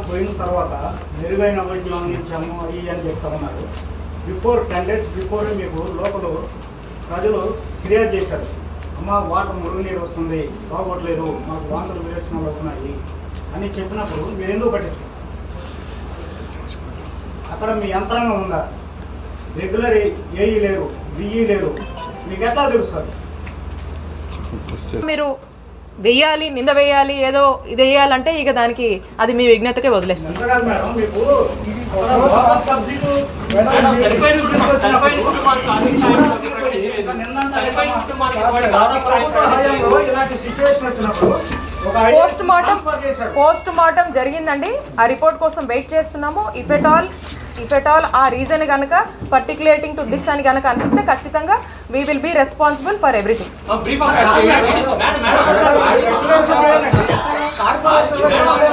పోయిన తర్వాత మెరుగైన వైద్యం అందించాము అయ్యి అని చెప్తా ఉన్నారు. బిఫోర్ 10 days బిఫోర్ మీకు లోపల ప్రజలు ఫిర్యాదు చేశారు, అమ్మ వాటర్ మురుగునీరు వస్తుంది, బాగోట్లేదు, మాకు వాంతులు విరేచనాలు అవుతున్నాయి అని చెప్పినప్పుడు మీరు ఎందుకు పట్టించారు? అక్కడ మీ యంత్రాంగం ఉందా? రెగ్యులర్ ఏఈ లేరు, బిఈ లేరు, మీకు ఎట్లా తెలుస్తుంది? మీరు వెయ్యాలి, నింద వేయాలి, ఏదో ఇది వేయాలంటే ఇక దానికి అది మీ విజ్ఞతకే వదిలేస్తుంది. పోస్ట్ మార్టం జరిగిందండి, ఆ రిపోర్ట్ కోసం వెయిట్ చేస్తున్నాము. ఇఫ్ ఎట్ ఆల్ ఆ రీజన్ కనుక పర్టిక్యులేటింగ్ టు దిస్ అని కనుక అనిపిస్తే ఖచ్చితంగా we will be responsible for everything.